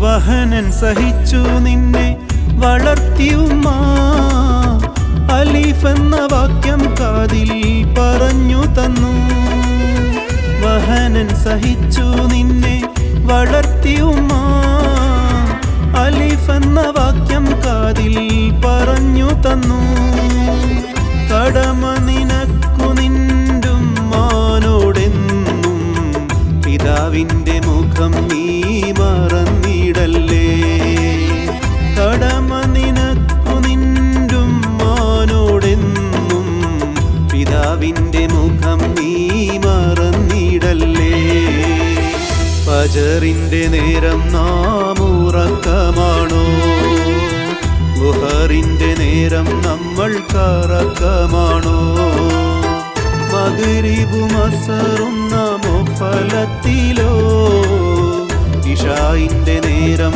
വഹനൻ സഹിച്ചു നിന്നെ വളർത്തിയുമ്മ, അലിഫ് എന്ന വാക്യം കാതിൽ പറഞ്ഞു തന്നു. വഹനൻ സഹിച്ചു നിന്നെ വളർത്തിയുമ്മ, അലിഫ് എന്ന വാക്യം കാതിൽ പറഞ്ഞു തന്നു. കടമ നിനക്കു നിന്റുമ്മാനോടെന്നും, പിതാവിൻ്റെ മുഖം നീ മറന്നിടല്ലേ. കടമ നിനക്കു നിന്റുമ്മാനോടെന്നും, പിതാവിൻ്റെ മുഖം നീ മറന്നിടല്ലേ. ഫജറിൻ്റെ നേരം നാം ഉറക്കമാണോ, ളുഹറിൻ്റെ നേരം നമ്മൾ കറക്കമാണോ. മഗ്രിബും അസറും നാമോ ഫലത്തിലോ, ഇശാഇൻ്റെ നേരം